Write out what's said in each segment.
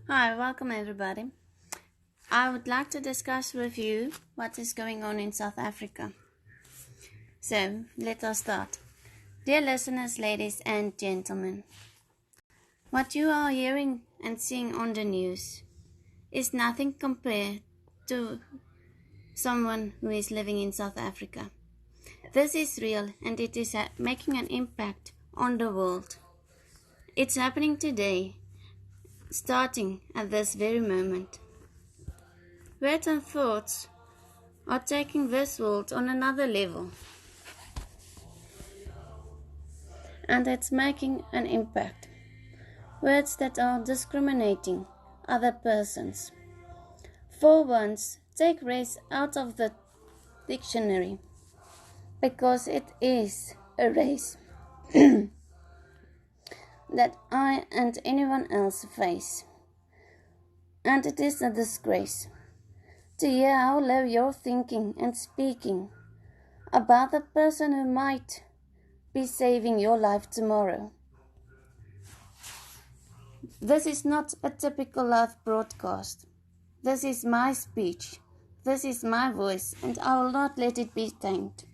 Hi, welcome everybody. I would like to discuss with you what is going on in South Africa. So, let us start. Dear listeners, ladies and gentlemen, what you are hearing and seeing on the news is nothing compared to someone who is living in South Africa. This is real and it is making an impact on the world. It's happening today, starting at this very moment. Words and thoughts are taking this world on another level, and it's making an impact. Words that are discriminating other persons. For once, take race out of the dictionary, because it is a race that I and anyone else face. And it is a disgrace to hear how low you're thinking and speaking about the person who might be saving your life tomorrow. This is not a typical live broadcast. This is my speech. This is my voice, and I will not let it be tamed.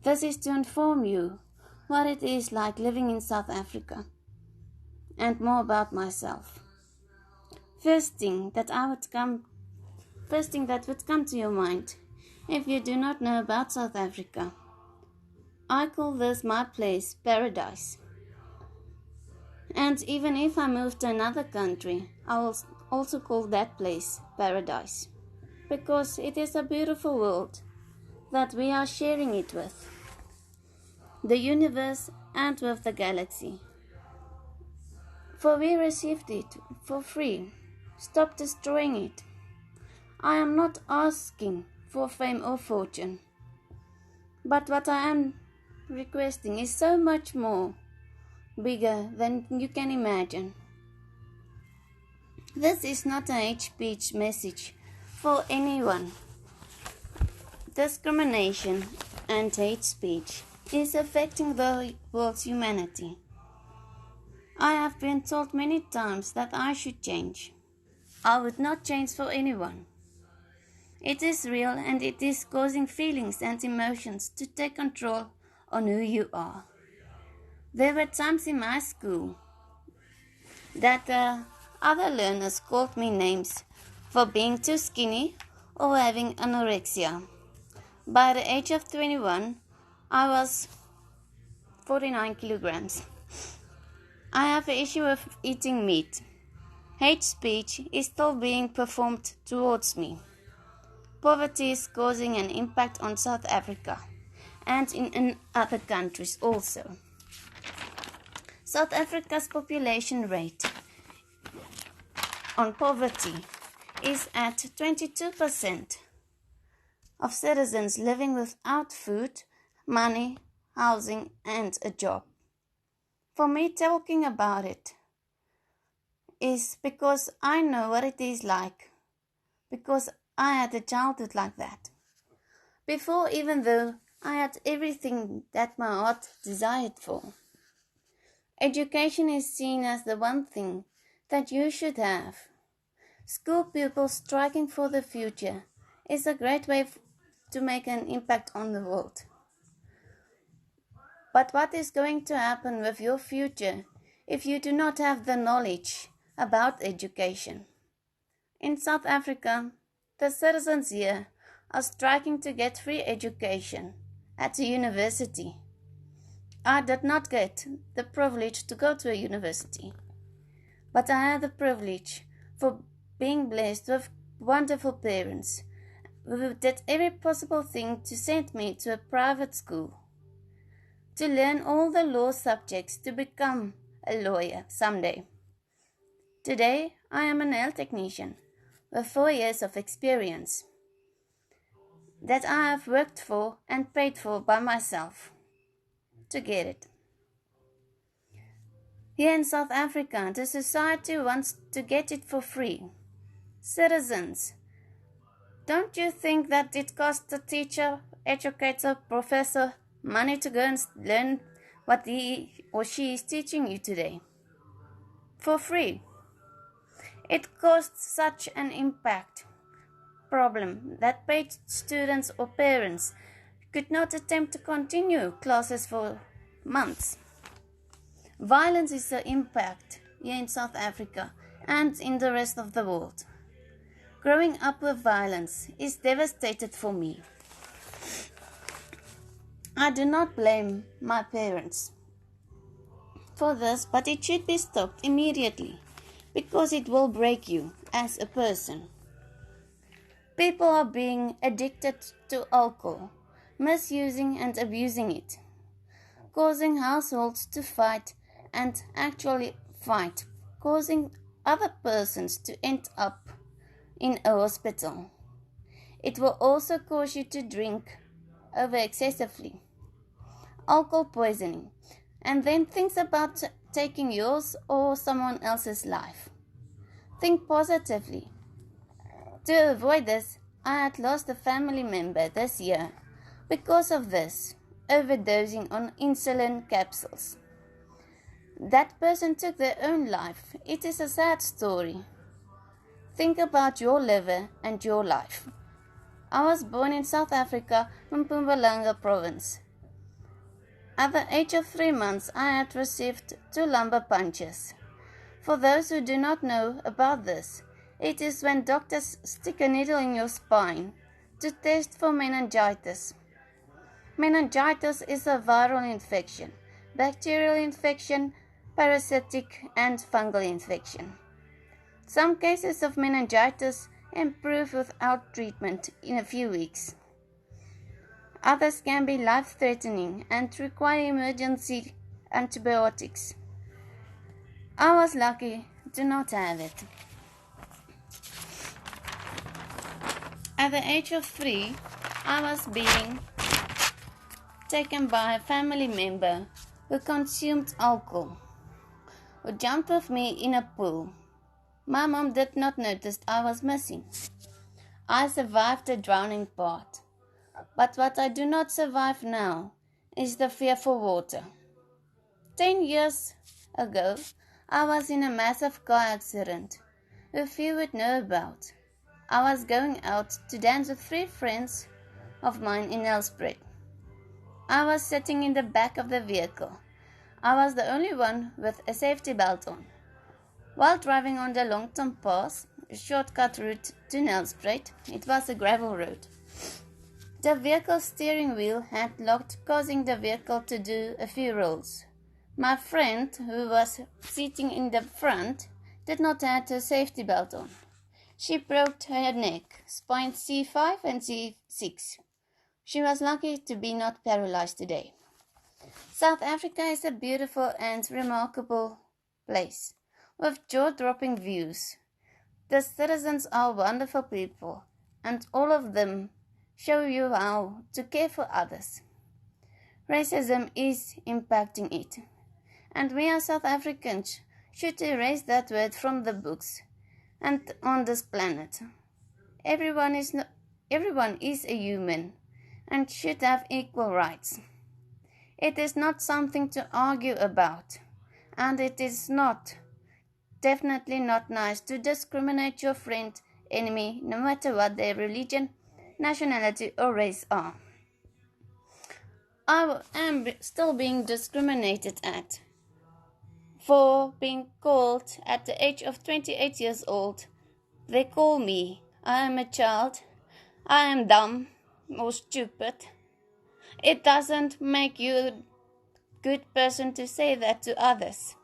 This is to inform you what it is like living in South Africa, and more about myself. First thing that would come to your mind, if you do not know about South Africa, I call this my place paradise. And even if I move to another country, I will also call that place paradise, because it is a beautiful world that we are sharing it with the universe and with the galaxy. For we received it for free. Stop destroying it. I am not asking for fame or fortune, but what I am requesting is so much more bigger than you can imagine. This is not a hate speech message for anyone. Discrimination and hate speech is affecting the world's humanity. I have been told many times that I should change. I would not change for anyone. It is real and it is causing feelings and emotions to take control on who you are. There were times in my school that other learners called me names for being too skinny or having anorexia. By the age of 21, I was 49 kilograms. I have an issue with eating meat. Hate speech is still being performed towards me. Poverty is causing an impact on South Africa and in other countries also. South Africa's population rate on poverty is at 22% of citizens living without food, money, housing, and a job. For me, talking about it is because I know what it is like, because I had a childhood like that. Before, even though I had everything that my heart desired for. Education is seen as the one thing that you should have. School pupils striking for the future is a great way to make an impact on the world. But what is going to happen with your future if you do not have the knowledge about education? In South Africa, the citizens here are striking to get free education at a university. I did not get the privilege to go to a university, but I had the privilege for being blessed with wonderful parents who did every possible thing to send me to a private school to learn all the law subjects to become a lawyer someday. Today, I am a nail technician with 4 years of experience that I have worked for and paid for by myself to get it. Here in South Africa, the society wants to get it for free. Citizens, don't you think that it costs a teacher, educator, professor money to go and learn what he or she is teaching you today? For free. It caused such an impact problem that paid students or parents could not attempt to continue classes for months. Violence is the impact here in South Africa and in the rest of the world. Growing up with violence is devastating for me. I do not blame my parents for this, but it should be stopped immediately because it will break you as a person. People are being addicted to alcohol, misusing and abusing it, causing households to fight and actually fight, causing other persons to end up in a hospital. It will also cause you to drink over excessively, alcohol poisoning, and then think about taking yours or someone else's life. Think positively. To avoid this, I had lost a family member this year because of this, overdosing on insulin capsules. That person took their own life. It is a sad story. Think about your liver and your life. I was born in South Africa, Mpumalanga province. At the age of 3 months, I had received 2 lumbar punctures. For those who do not know about this, it is when doctors stick a needle in your spine to test for meningitis. Meningitis is a viral infection, bacterial infection, parasitic and fungal infection. Some cases of meningitis improve without treatment in a few weeks. Others can be life-threatening and require emergency antibiotics. I was lucky to not have it. At the age of 3, I was being taken by a family member who consumed alcohol, who jumped with me in a pool. My mom did not notice I was missing. I survived the drowning part, but what I do not survive now is the fear for water. 10 years ago, I was in a massive car accident, a few would know about. I was going out to dance with 3 friends of mine in Nelspruit. I was sitting in the back of the vehicle. I was the only one with a safety belt on. While driving on the Longton Pass, a shortcut route to Nelspruit, it was a gravel road. The vehicle's steering wheel had locked, causing the vehicle to do a few rolls. My friend, who was sitting in the front, did not have her safety belt on. She broke her neck, spine C5 and C6. She was lucky to be not paralyzed today. South Africa is a beautiful and remarkable place, with jaw-dropping views. The citizens are wonderful people, and all of them show you how to care for others. Racism is impacting it, and we as South Africans should erase that word from the books and on this planet. Everyone is a human and should have equal rights. It is not something to argue about, and it is definitely not nice to discriminate your friend, enemy, no matter what their religion, nationality or race are. I am still being discriminated at for being called at the age of 28 years old. They call me, I am a child, I am dumb or stupid. It doesn't make you a good person to say that to others.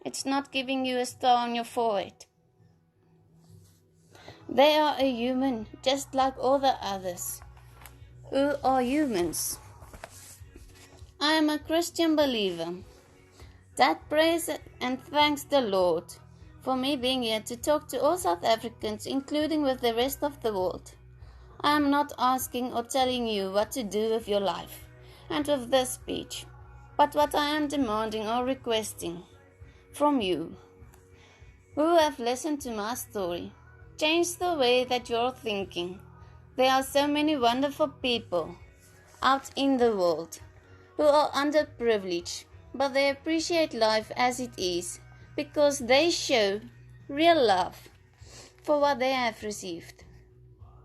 It's not giving you a star on your forehead. They are a human, just like all the others who are humans. I am a Christian believer that prays and thanks the Lord for me being here to talk to all South Africans, including with the rest of the world. I am not asking or telling you what to do with your life and with this speech, but what I am demanding or requesting from you who have listened to my story. Change the way that you're thinking. There are so many wonderful people out in the world who are underprivileged, but they appreciate life as it is because they show real love for what they have received.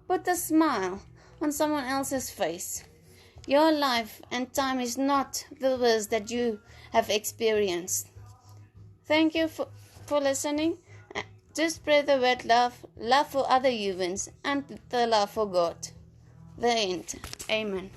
Put a smile on someone else's face. Your life and time is not the worst that you have experienced. Thank you for listening. To spread the word love for other humans, and the love for God. The end. Amen.